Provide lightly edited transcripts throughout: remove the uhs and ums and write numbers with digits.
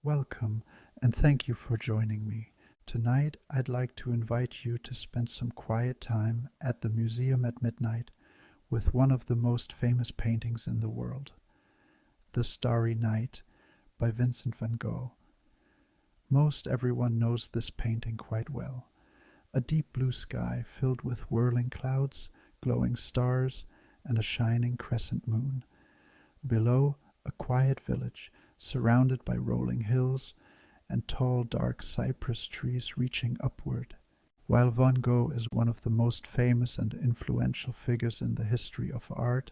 Welcome, and thank you for joining me. Tonight, I'd like to invite you to spend some quiet time at the museum at midnight with one of the most famous paintings in the world, The Starry Night by Vincent van Gogh. Most everyone knows this painting quite well. A deep blue sky filled with whirling clouds, glowing stars, and a shining crescent moon. Below, a quiet village surrounded by rolling hills and tall dark cypress trees reaching upward. While Van Gogh is one of the most famous and influential figures in the history of art,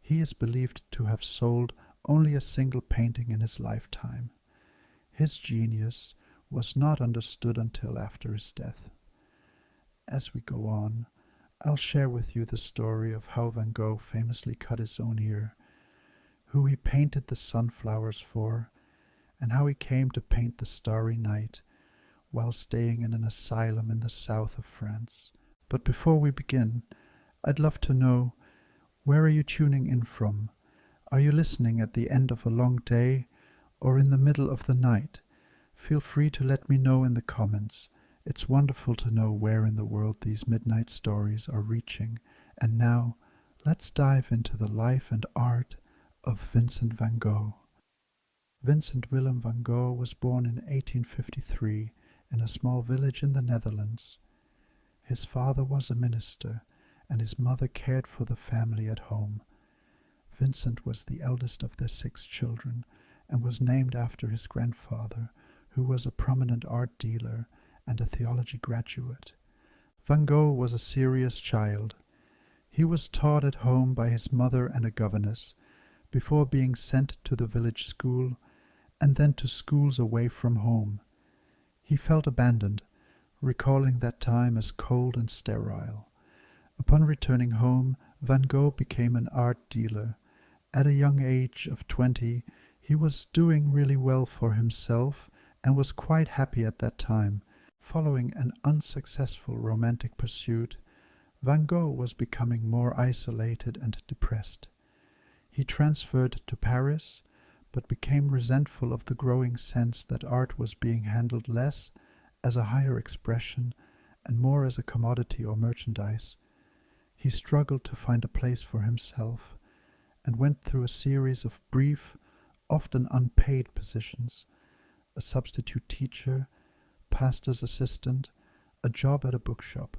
he is believed to have sold only a single painting in his lifetime. His genius was not understood until after his death. As we go on, I'll share with you the story of how Van Gogh famously cut his own ear, who he painted the sunflowers for, and how he came to paint the Starry Night while staying in an asylum in the south of France. But before we begin, I'd love to know, where are you tuning in from? Are you listening at the end of a long day or in the middle of the night? Feel free to let me know in the comments. It's wonderful to know where in the world these midnight stories are reaching. And now, let's dive into the life and art of Vincent van Gogh. Vincent Willem van Gogh was born in 1853 in a small village in the Netherlands. His father was a minister, and his mother cared for the family at home. Vincent was the eldest of their 6 children, and was named after his grandfather, who was a prominent art dealer and a theology graduate. Van Gogh was a serious child. He was taught at home by his mother and a governess, before being sent to the village school and then to schools away from home. He felt abandoned, recalling that time as cold and sterile. Upon returning home, Van Gogh became an art dealer. At a young age of 20, he was doing really well for himself and was quite happy at that time. Following an unsuccessful romantic pursuit, Van Gogh was becoming more isolated and depressed. He transferred to Paris, but became resentful of the growing sense that art was being handled less as a higher expression and more as a commodity or merchandise. He struggled to find a place for himself and went through a series of brief, often unpaid positions: a substitute teacher, pastor's assistant, a job at a bookshop.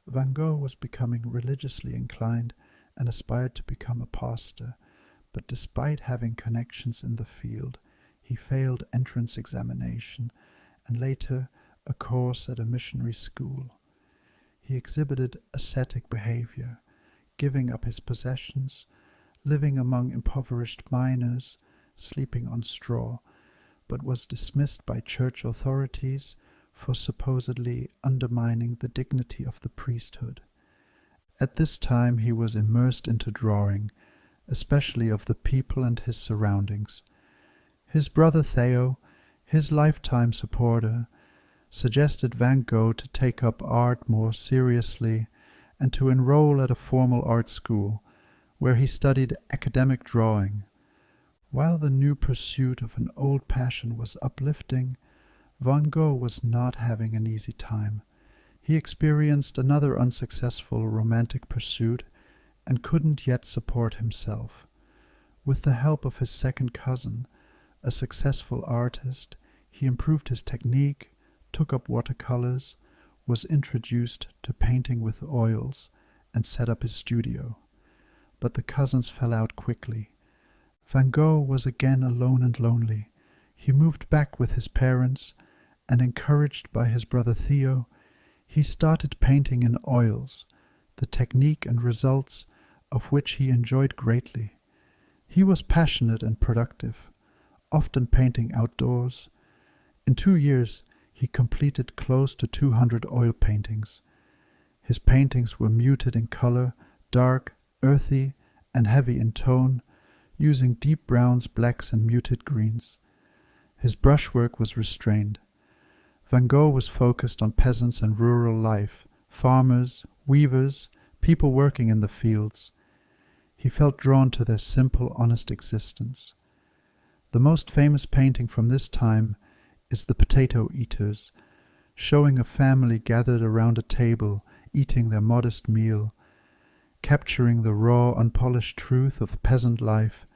Van Gogh was becoming religiously inclined and aspired to become a pastor, but despite having connections in the field, he failed entrance examination and later a course at a missionary school. He exhibited ascetic behavior, giving up his possessions, living among impoverished miners, sleeping on straw, but was dismissed by church authorities for supposedly undermining the dignity of the priesthood. At this time he was immersed into drawing, especially of the people and his surroundings. His brother Theo, his lifetime supporter, suggested Van Gogh to take up art more seriously and to enroll at a formal art school, where he studied academic drawing. While the new pursuit of an old passion was uplifting, Van Gogh was not having an easy time. He experienced another unsuccessful romantic pursuit and couldn't yet support himself. With the help of his second cousin, a successful artist, he improved his technique, took up watercolors, was introduced to painting with oils, and set up his studio. But the cousins fell out quickly. Van Gogh was again alone and lonely. He moved back with his parents, and encouraged by his brother Theo, he started painting in oils, the technique and results of which he enjoyed greatly. He was passionate and productive, often painting outdoors. In 2 years, he completed close to 200 oil paintings. His paintings were muted in color, dark, earthy, and heavy in tone, using deep browns, blacks, and muted greens. His brushwork was restrained. Van Gogh was focused on peasants and rural life, farmers, weavers, people working in the fields. He felt drawn to their simple, honest existence. The most famous painting from this time is The Potato Eaters, showing a family gathered around a table eating their modest meal, capturing the raw, unpolished truth of peasant life,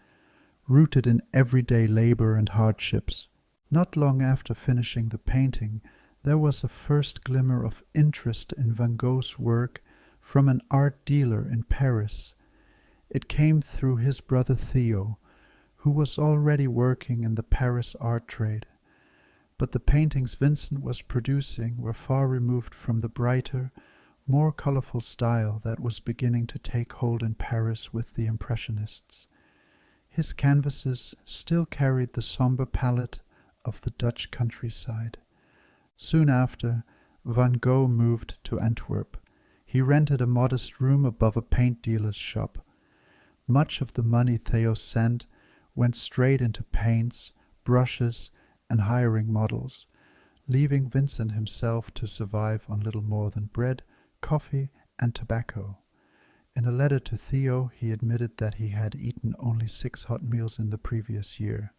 rooted in everyday labor and hardships. Not long after finishing the painting, there was a first glimmer of interest in Van Gogh's work from an art dealer in Paris. It came through his brother Theo, who was already working in the Paris art trade. But the paintings Vincent was producing were far removed from the brighter, more colorful style that was beginning to take hold in Paris with the Impressionists. His canvases still carried the somber palette of the Dutch countryside. Soon after, Van Gogh moved to Antwerp. He rented a modest room above a paint dealer's shop. Much of the money Theo sent went straight into paints, brushes, and hiring models, leaving Vincent himself to survive on little more than bread, coffee, and tobacco. In a letter to Theo, he admitted that he had eaten only 6 hot meals in the previous year.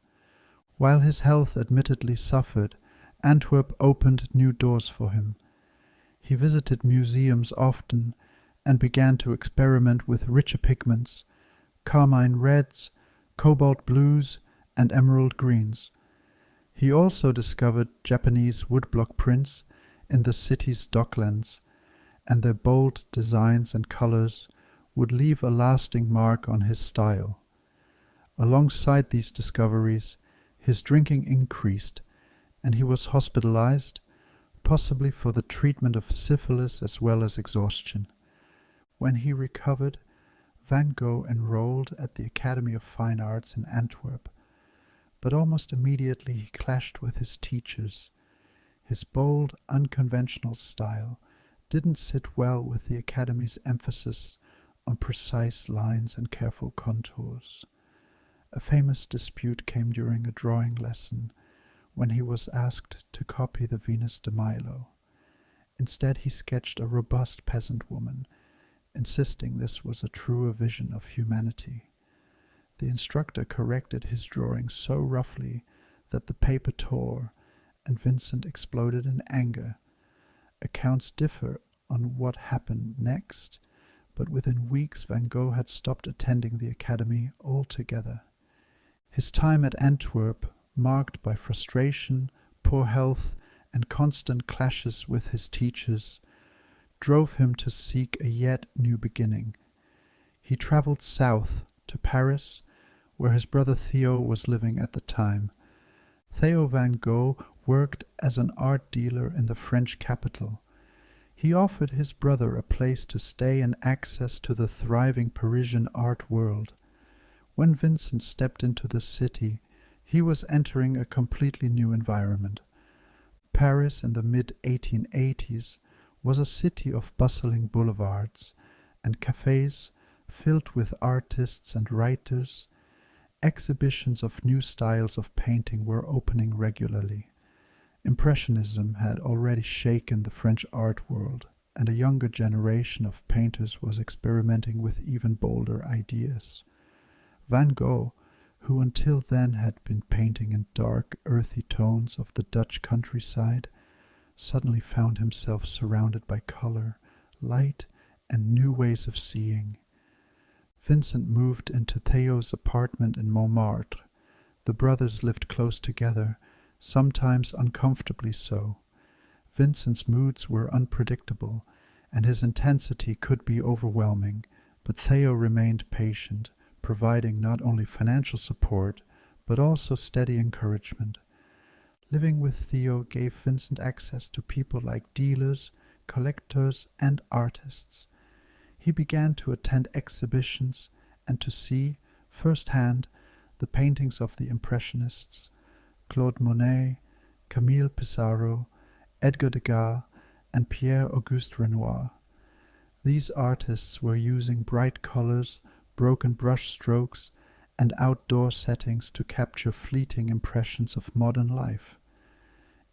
While his health admittedly suffered, Antwerp opened new doors for him. He visited museums often and began to experiment with richer pigments, carmine reds, cobalt blues, and emerald greens. He also discovered Japanese woodblock prints in the city's docklands, and their bold designs and colors would leave a lasting mark on his style. Alongside these discoveries, his drinking increased, and he was hospitalized, possibly for the treatment of syphilis as well as exhaustion. When he recovered, Van Gogh enrolled at the Academy of Fine Arts in Antwerp, but almost immediately he clashed with his teachers. His bold, unconventional style didn't sit well with the Academy's emphasis on precise lines and careful contours. A famous dispute came during a drawing lesson when he was asked to copy the Venus de Milo. Instead, he sketched a robust peasant woman, insisting this was a truer vision of humanity. The instructor corrected his drawing so roughly that the paper tore, and Vincent exploded in anger. Accounts differ on what happened next, but within weeks Van Gogh had stopped attending the academy altogether. His time at Antwerp, marked by frustration, poor health, and constant clashes with his teachers, drove him to seek a yet new beginning. He traveled south to Paris, where his brother Theo was living at the time. Theo Van Gogh worked as an art dealer in the French capital. He offered his brother a place to stay and access to the thriving Parisian art world. When Vincent stepped into the city, he was entering a completely new environment. Paris in the mid-1880s was a city of bustling boulevards and cafes filled with artists and writers. Exhibitions of new styles of painting were opening regularly. Impressionism had already shaken the French art world, and a younger generation of painters was experimenting with even bolder ideas. Van Gogh, who until then had been painting in dark, earthy tones of the Dutch countryside, suddenly found himself surrounded by color, light, and new ways of seeing. Vincent moved into Theo's apartment in Montmartre. The brothers lived close together, sometimes uncomfortably so. Vincent's moods were unpredictable, and his intensity could be overwhelming, but Theo remained patient, providing not only financial support, but also steady encouragement. Living with Theo gave Vincent access to people like dealers, collectors, and artists. He began to attend exhibitions and to see, firsthand, the paintings of the Impressionists, Claude Monet, Camille Pissarro, Edgar Degas, and Pierre-Auguste Renoir. These artists were using bright colors, broken brush strokes, and outdoor settings to capture fleeting impressions of modern life.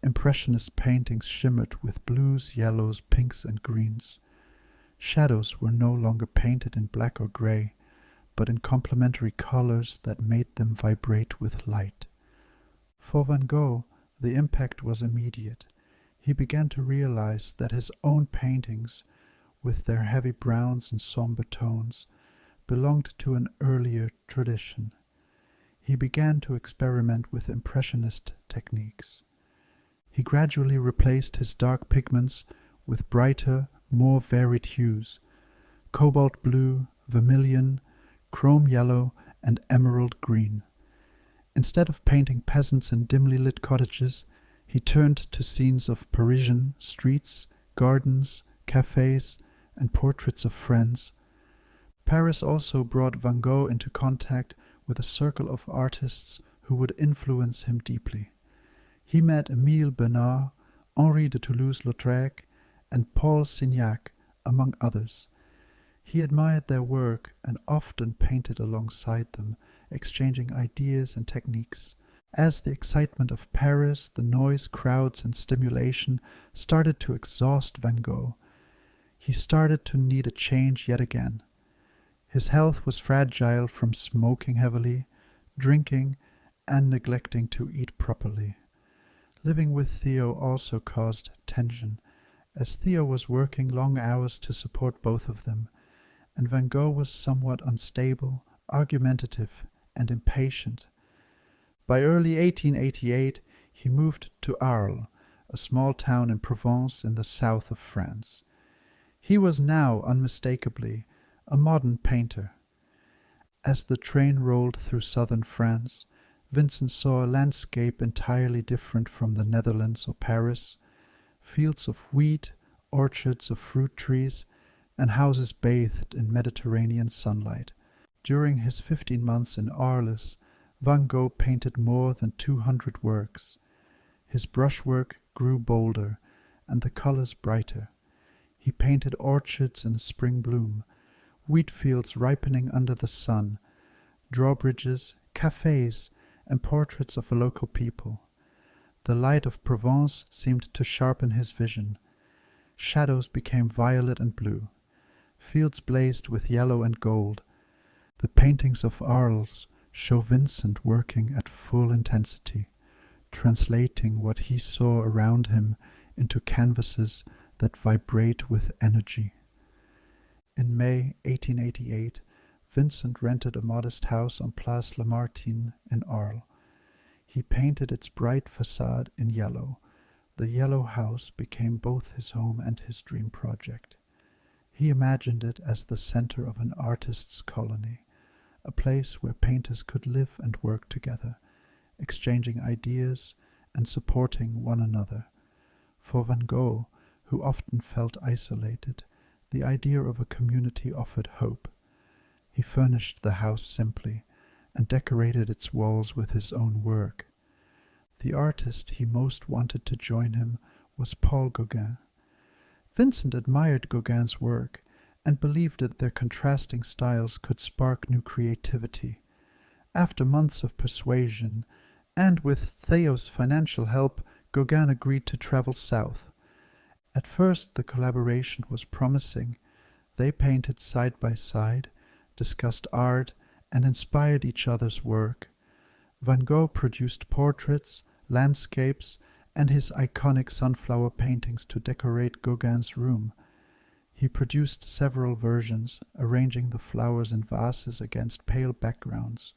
Impressionist paintings shimmered with blues, yellows, pinks, and greens. Shadows were no longer painted in black or gray, but in complementary colors that made them vibrate with light. For Van Gogh, the impact was immediate. He began to realize that his own paintings, with their heavy browns and somber tones, belonged to an earlier tradition. He began to experiment with impressionist techniques. He gradually replaced his dark pigments with brighter, more varied hues: cobalt blue, vermilion, chrome yellow, and emerald green. Instead of painting peasants in dimly lit cottages, he turned to scenes of Parisian streets, gardens, cafes, and portraits of friends. Paris also brought Van Gogh into contact with a circle of artists who would influence him deeply. He met Émile Bernard, Henri de Toulouse-Lautrec, and Paul Signac, among others. He admired their work and often painted alongside them, exchanging ideas and techniques. As the excitement of Paris, the noise, crowds, and stimulation started to exhaust Van Gogh, he started to need a change yet again. His health was fragile from smoking heavily, drinking, and neglecting to eat properly. Living with Theo also caused tension, as Theo was working long hours to support both of them, and Van Gogh was somewhat unstable, argumentative, and impatient. By early 1888, he moved to Arles, a small town in Provence in the south of France. He was now unmistakably a modern painter. As the train rolled through southern France, Vincent saw a landscape entirely different from the Netherlands or Paris: fields of wheat, orchards of fruit trees, and houses bathed in Mediterranean sunlight. During his 15 months in Arles, Van Gogh painted more than 200 works. His brushwork grew bolder, and the colors brighter. He painted orchards in spring bloom, wheat fields ripening under the sun, drawbridges, cafes, and portraits of local people. The light of Provence seemed to sharpen his vision. Shadows became violet and blue. Fields blazed with yellow and gold. The paintings of Arles show Vincent working at full intensity, translating what he saw around him into canvases that vibrate with energy. In May 1888, Vincent rented a modest house on Place Lamartine in Arles. He painted its bright facade in yellow. The yellow house became both his home and his dream project. He imagined it as the center of an artist's colony, a place where painters could live and work together, exchanging ideas and supporting one another. For Van Gogh, who often felt isolated, the idea of a community offered hope. He furnished the house simply and decorated its walls with his own work. The artist he most wanted to join him was Paul Gauguin. Vincent admired Gauguin's work and believed that their contrasting styles could spark new creativity. After months of persuasion, and with Theo's financial help, Gauguin agreed to travel south. At first the collaboration was promising. They painted side by side, discussed art, and inspired each other's work. Van Gogh produced portraits, landscapes, and his iconic sunflower paintings to decorate Gauguin's room. He produced several versions, arranging the flowers in vases against pale backgrounds.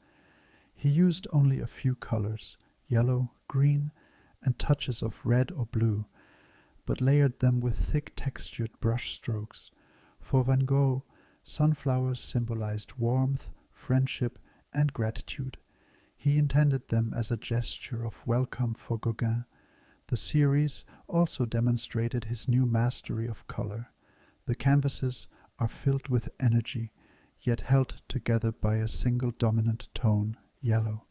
He used only a few colors, yellow, green, and touches of red or blue, but layered them with thick textured brush strokes. For Van Gogh, sunflowers symbolized warmth, friendship, and gratitude. He intended them as a gesture of welcome for Gauguin. The series also demonstrated his new mastery of color. The canvases are filled with energy, yet held together by a single dominant tone, yellow,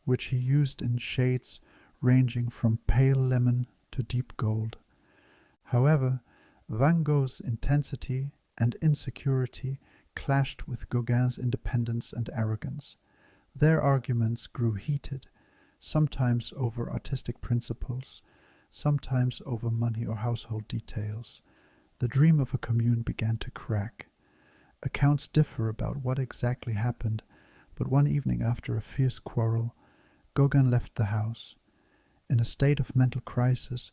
which he used in shades ranging from pale lemon to deep gold. However, Van Gogh's intensity and insecurity clashed with Gauguin's independence and arrogance. Their arguments grew heated, sometimes over artistic principles, sometimes over money or household details. The dream of a commune began to crack. Accounts differ about what exactly happened, but one evening after a fierce quarrel, Gauguin left the house. In a state of mental crisis,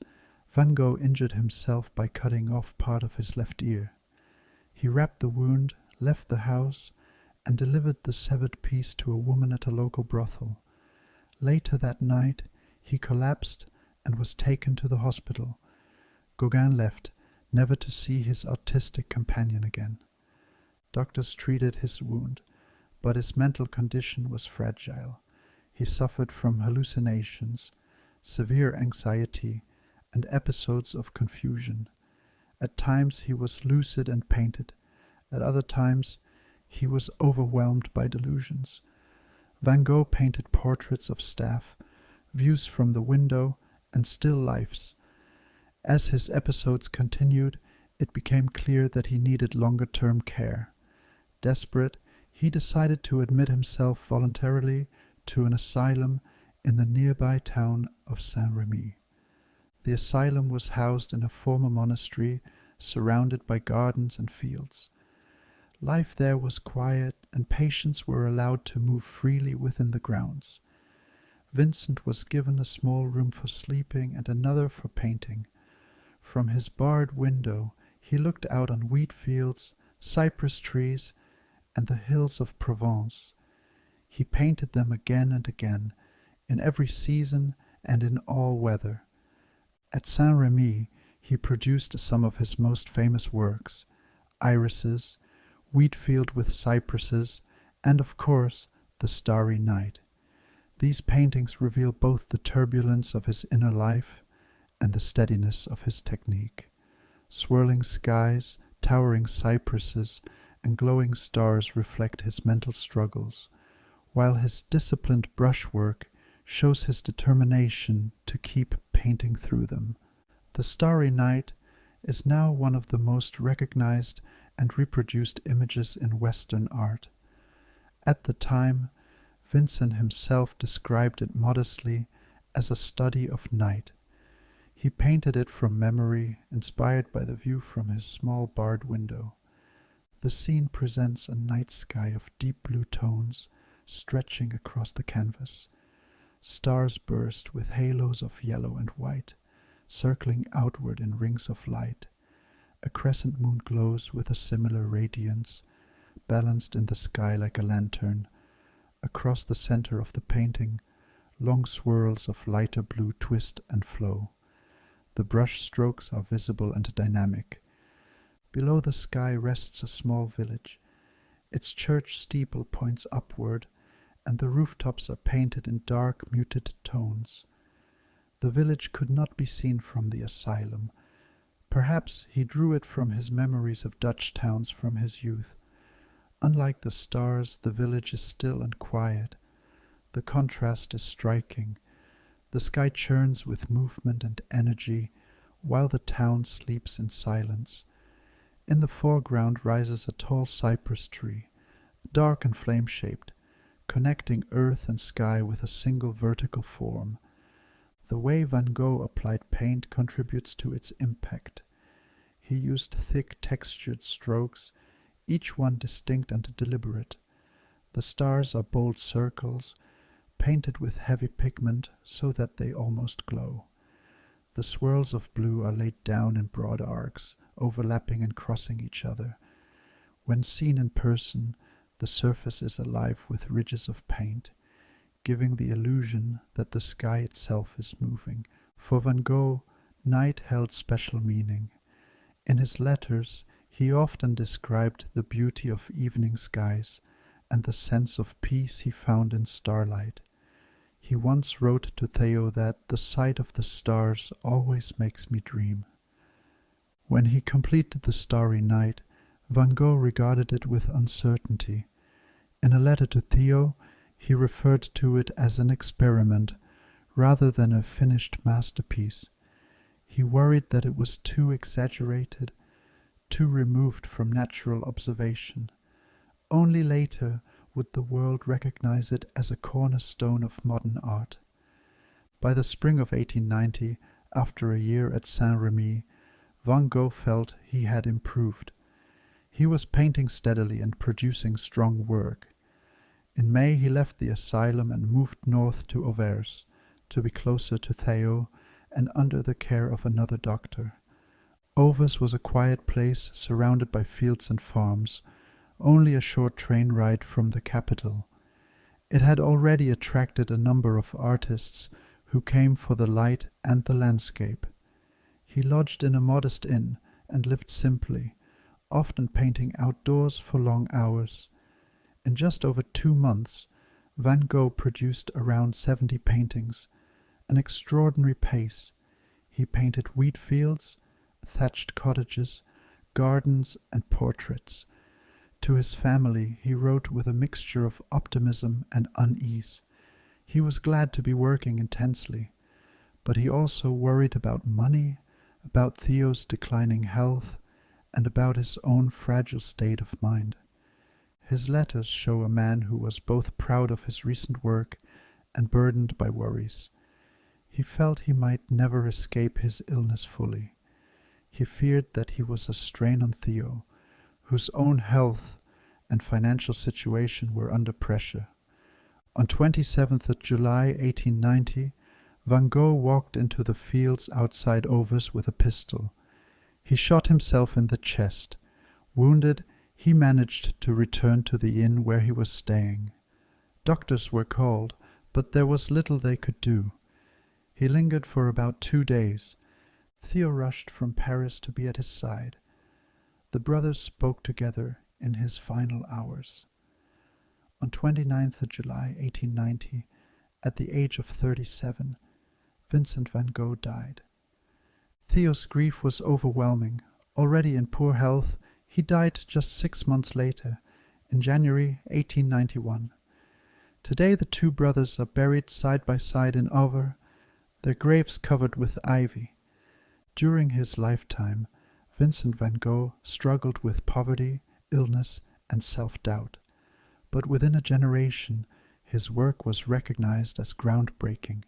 Van Gogh injured himself by cutting off part of his left ear. He wrapped the wound, left the house, and delivered the severed piece to a woman at a local brothel. Later that night, he collapsed and was taken to the hospital. Gauguin left, never to see his artistic companion again. Doctors treated his wound, but his mental condition was fragile. He suffered from hallucinations, severe anxiety, and episodes of confusion. At times he was lucid and painted. At other times he was overwhelmed by delusions. Van Gogh painted portraits of staff, views from the window, and still lifes. As his episodes continued, it became clear that he needed longer-term care. Desperate, he decided to admit himself voluntarily to an asylum in the nearby town of Saint-Remy. The asylum was housed in a former monastery surrounded by gardens and fields. Life there was quiet, and patients were allowed to move freely within the grounds. Vincent was given a small room for sleeping and another for painting. From his barred window he looked out on wheat fields, cypress trees, and the hills of Provence. He painted them again and again, in every season and in all weather. At Saint-Remy he produced some of his most famous works: irises, wheat field with cypresses, and of course the Starry Night. These paintings reveal both the turbulence of his inner life and the steadiness of his technique. Swirling skies, towering cypresses, and glowing stars reflect his mental struggles, while his disciplined brushwork shows his determination to keep painting through them. The Starry Night is now one of the most recognized and reproduced images in Western art. At the time, Vincent himself described it modestly as a study of night. He painted it from memory, inspired by the view from his small barred window. The scene presents a night sky of deep blue tones stretching across the canvas. Stars burst with halos of yellow and white, circling outward in rings of light. A crescent moon glows with a similar radiance, balanced in the sky like a lantern. Across the center of the painting, long swirls of lighter blue twist and flow. The brush strokes are visible and dynamic. Below the sky rests a small village. Its church steeple points upward, and the rooftops are painted in dark, muted tones. The village could not be seen from the asylum. Perhaps he drew it from his memories of Dutch towns from his youth. Unlike the stars, the village is still and quiet. The contrast is striking. The sky churns with movement and energy, while the town sleeps in silence. In the foreground rises a tall cypress tree, dark and flame-shaped, connecting earth and sky with a single vertical form. The way Van Gogh applied paint contributes to its impact. He used thick, textured strokes, each one distinct and deliberate. The stars are bold circles, painted with heavy pigment so that they almost glow. The swirls of blue are laid down in broad arcs, overlapping and crossing each other. When seen in person, the surface is alive with ridges of paint, giving the illusion that the sky itself is moving. For Van Gogh, night held special meaning. In his letters, he often described the beauty of evening skies and the sense of peace he found in starlight. He once wrote to Theo that the sight of the stars always makes me dream. When he completed the Starry Night, Van Gogh regarded it with uncertainty. In a letter to Theo, he referred to it as an experiment rather than a finished masterpiece. He worried that it was too exaggerated, too removed from natural observation. Only later would the world recognize it as a cornerstone of modern art. By the spring of 1890, after a year at Saint-Remy, Van Gogh felt he had improved. He was painting steadily and producing strong work. In May he left the asylum and moved north to Auvers, to be closer to Theo and under the care of another doctor. Overs was a quiet place surrounded by fields and farms, only a short train ride from the capital. It had already attracted a number of artists who came for the light and the landscape. He lodged in a modest inn and lived simply, often painting outdoors for long hours. In just over 2 months, Van Gogh produced around 70 paintings, an extraordinary pace. He painted wheat fields, thatched cottages, gardens, and portraits. To his family he wrote with a mixture of optimism and unease. He was glad to be working intensely, but he also worried about money, about Theo's declining health, and about his own fragile state of mind. His letters show a man who was both proud of his recent work and burdened by worries. He felt he might never escape his illness fully. He feared that he was a strain on Theo, whose own health and financial situation were under pressure. On 27th of July 1890, Van Gogh walked into the fields outside Overs with a pistol. He shot himself in the chest. Wounded, he managed to return to the inn where he was staying. Doctors were called, but there was little they could do. He lingered for about 2 days. Theo rushed from Paris to be at his side. The brothers spoke together in his final hours. On 29th of July 1890, at the age of 37, Vincent van Gogh died. Theo's grief was overwhelming. Already in poor health, he died just 6 months later, in January 1891. Today the two brothers are buried side by side in Over, their graves covered with ivy. During his lifetime, Vincent van Gogh struggled with poverty, illness, and self-doubt. But within a generation, his work was recognized as groundbreaking.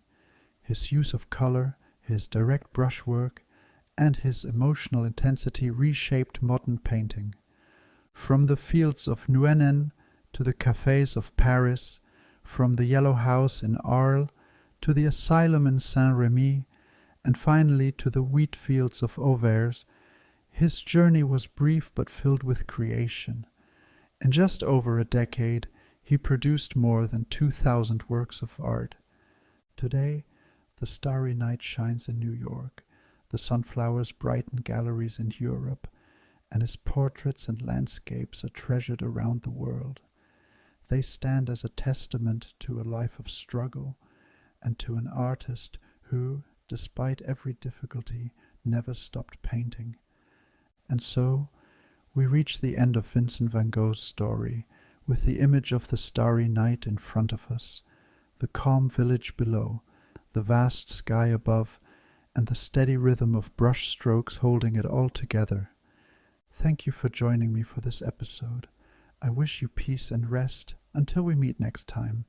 His use of color, his direct brushwork, and his emotional intensity reshaped modern painting. From the fields of Nouenen to the cafés of Paris, from the Yellow House in Arles to the asylum in Saint-Rémy, and finally to the wheat fields of Auvers, his journey was brief but filled with creation. In just over a decade, he produced more than 2,000 works of art. Today, the starry night shines in New York, the sunflowers brighten galleries in Europe, and his portraits and landscapes are treasured around the world. They stand as a testament to a life of struggle and to an artist who, despite every difficulty, never stopped painting. And so, we reach the end of Vincent van Gogh's story, with the image of the starry night in front of us, the calm village below, the vast sky above, and the steady rhythm of brush strokes holding it all together. Thank you for joining me for this episode. I wish you peace and rest until we meet next time.